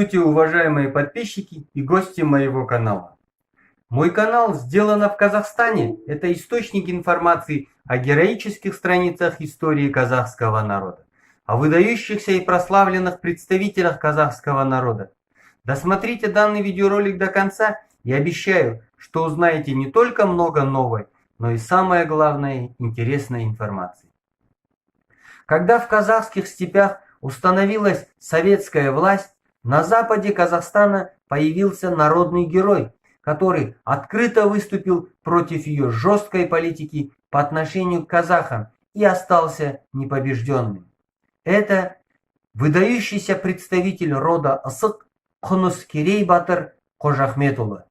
Здравствуйте, уважаемые подписчики и гости моего канала. Мой канал «Сделано в Казахстане» – это источник информации о героических страницах истории казахского народа, о выдающихся и прославленных представителях казахского народа. Досмотрите данный видеоролик до конца и обещаю, что узнаете не только много новой, но и самое главное – интересной информации. Когда в казахских степях установилась советская власть, на западе Казахстана появился народный герой, который открыто выступил против ее жесткой политики по отношению к казахам и остался непобежденным. Это выдающийся представитель рода Асык Кунускерей Батыр Қожахметұлы.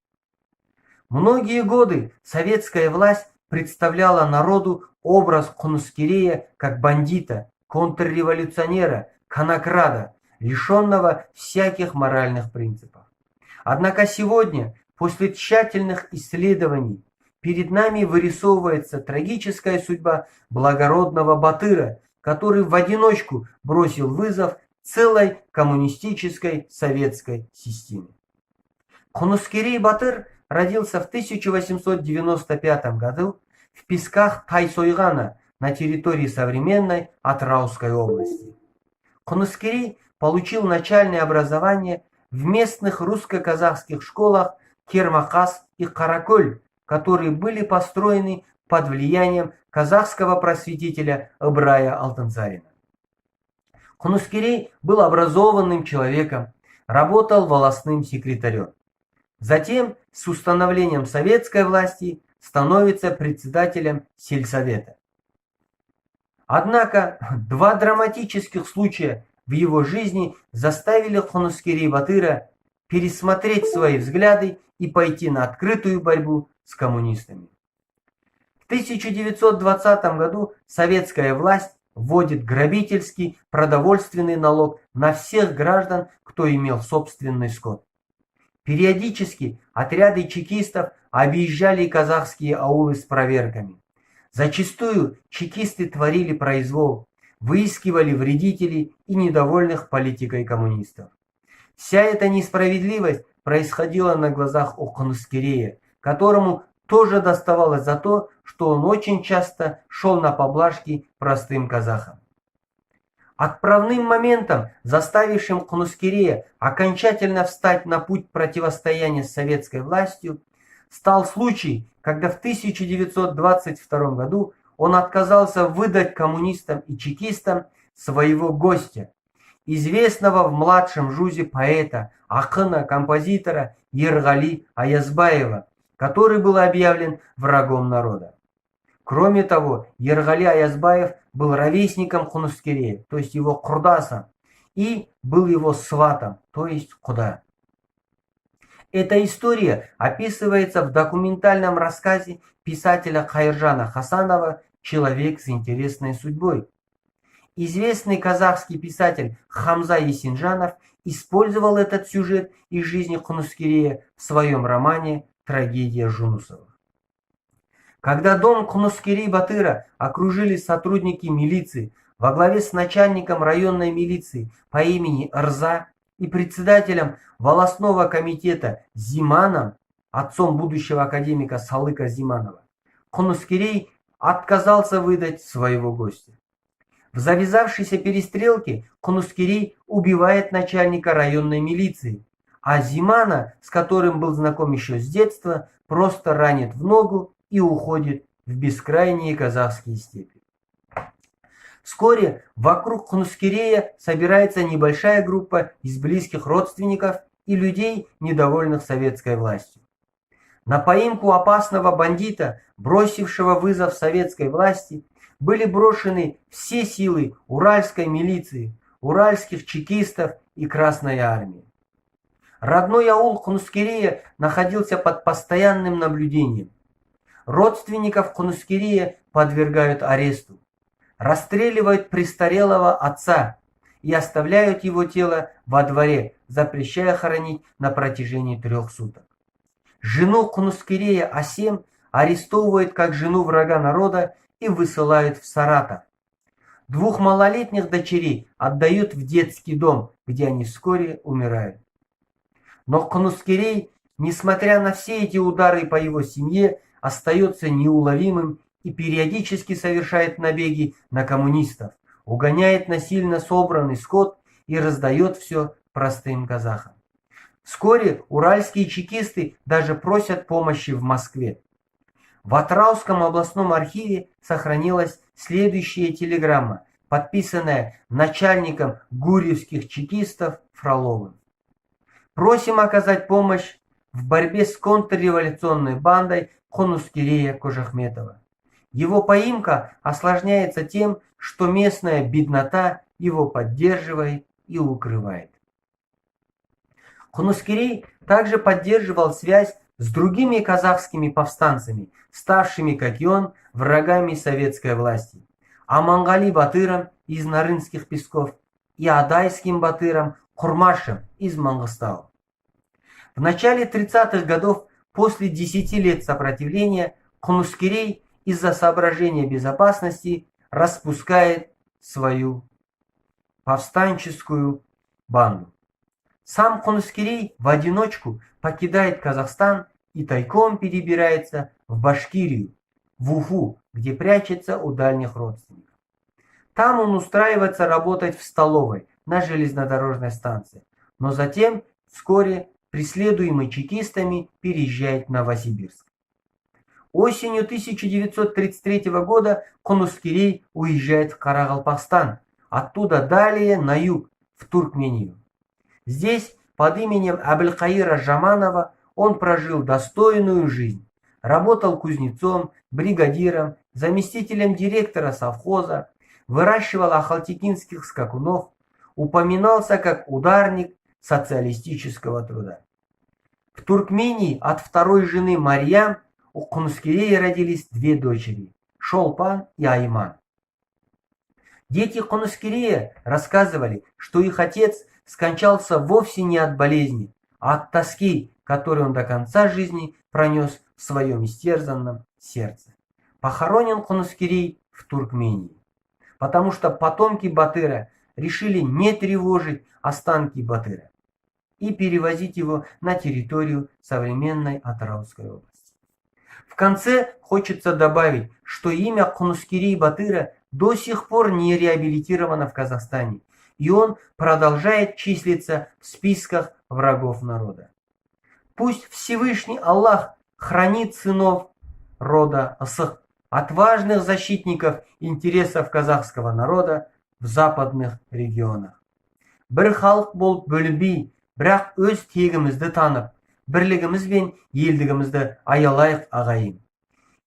Многие годы советская власть представляла народу образ Кунускерея как бандита, контрреволюционера, конокрада, лишенного всяких моральных принципов. Однако сегодня, после тщательных исследований, перед нами вырисовывается трагическая судьба благородного Батыра, который в одиночку бросил вызов целой коммунистической советской системе. Кунускерей Батыр родился в 1895 году в песках Тайсойгана на территории современной Атырауской области. Кунускерей получил начальное образование в местных русско-казахских школах Кермакас и Каракөл, которые были построены под влиянием казахского просветителя Ыбрая Алтынсарина. Кунускерей был образованным человеком, работал волостным секретарем. Затем, с установлением советской власти, становится председателем сельсовета. Однако два драматических случая в его жизни заставили Кунускерей Батыра пересмотреть свои взгляды и пойти на открытую борьбу с коммунистами. В 1920 году советская власть вводит грабительский продовольственный налог на всех граждан, кто имел собственный скот. Периодически отряды чекистов объезжали казахские аулы с проверками. Зачастую чекисты творили произвол, выискивали вредителей и недовольных политикой коммунистов. Вся эта несправедливость происходила на глазах у Кунускерея, которому тоже доставалось за то, что он очень часто шел на поблажки простым казахам. Отправным моментом, заставившим Кунускерея окончательно встать на путь противостояния с советской властью, стал случай, когда в 1922 году он отказался выдать коммунистам и чекистам своего гостя, известного в младшем жузе поэта, акына, композитора Ерғали Аязбаева, который был объявлен врагом народа. Кроме того, Ерғали Аязбаев был ровесником Кунускерея, то есть его құрдасом, и был его сватом, то есть құда. Эта история описывается в документальном рассказе писателя Қайыржана Хасанова «Человек с интересной судьбой». Известный казахский писатель Хамза Есенжанов использовал этот сюжет из жизни Кунускерея в своем романе «Трагедия Жунусовых». Когда дом Кунускерей Батыра окружили сотрудники милиции во главе с начальником районной милиции по имени Рза и председателем волостного комитета Зиманом, отцом будущего академика Салыка Зиманова, Кунускерей отказался выдать своего гостя. В завязавшейся перестрелке Кунускерей убивает начальника районной милиции, а Зимана, с которым был знаком еще с детства, просто ранит в ногу и уходит в бескрайние казахские степи. Вскоре вокруг Кунускерея собирается небольшая группа из близких родственников и людей, недовольных советской властью. На поимку опасного бандита, бросившего вызов советской власти, были брошены все силы уральской милиции, уральских чекистов и Красной армии. Родной аул Кунускерея находился под постоянным наблюдением. Родственников Кунускерея подвергают аресту, расстреливают престарелого отца и оставляют его тело во дворе, запрещая хоронить на протяжении 3 суток. Жену Кунускерея Асем арестовывают как жену врага народа и высылают в Саратов. 2 малолетних дочерей отдают в детский дом, где они вскоре умирают. Но Кунускерей, несмотря на все эти удары по его семье, остается неуловимым и периодически совершает набеги на коммунистов, угоняет насильно собранный скот и раздает все простым казахам. Вскоре уральские чекисты даже просят помощи в Москве. В Атрауском областном архиве сохранилась следующая телеграмма, подписанная начальником гурьевских чекистов Фроловым. Просим оказать помощь в борьбе с контрреволюционной бандой Кунускерея Кожахметова. Его поимка осложняется тем, что местная беднота его поддерживает и укрывает. Кунускерей также поддерживал связь с другими казахскими повстанцами, ставшими, как и он, врагами советской власти. Амангали Батыром из Нарынских Песков и Адайским Батыром Курмашем из Мангыстау. В начале 30-х годов, после 10 лет сопротивления, Кунускерей из-за соображения безопасности распускает свою повстанческую банду. Сам Кунускерей в одиночку покидает Казахстан и тайком перебирается в Башкирию, в Уфу, где прячется у дальних родственников. Там он устраивается работать в столовой на железнодорожной станции, но затем вскоре, преследуемый чекистами, переезжает в Новосибирск. Осенью 1933 года Кунускерей уезжает в Карагалпакстан, оттуда далее на юг, в Туркмению. Здесь под именем Абылкаира Жаманова он прожил достойную жизнь. Работал кузнецом, бригадиром, заместителем директора совхоза, выращивал ахалтекинских скакунов, упоминался как ударник социалистического труда. В Туркмении от второй жены Марьям у Кунускерея родились 2 дочери – Шолпан и Айман. Дети Кунускерея рассказывали, что их отец скончался вовсе не от болезни, а от тоски, которую он до конца жизни пронес в своем истерзанном сердце. Похоронен Кунускерей в Туркмении, потому что потомки Батыра решили не тревожить останки Батыра и перевозить его на территорию современной Атыраускай области. В конце хочется добавить, что имя Кунускерей Батыра до сих пор не реабилитировано в Казахстане, и он продолжает числиться в списках врагов народа. Пусть Всевышний Аллах хранит сынов рода Асых, отважных защитников интересов казахского народа в западных регионах. Бір халық болып бөлінбей, бірақ өз тегімізді танып, бірлігіміз бен елдігімізді аялайық ағайын.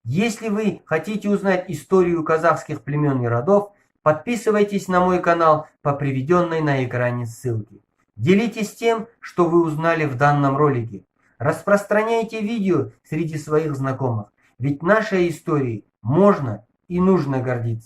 Если вы хотите узнать историю казахских племен и родов, подписывайтесь на мой канал по приведенной на экране ссылке. Делитесь тем, что вы узнали в данном ролике. Распространяйте видео среди своих знакомых, ведь нашей историей можно и нужно гордиться.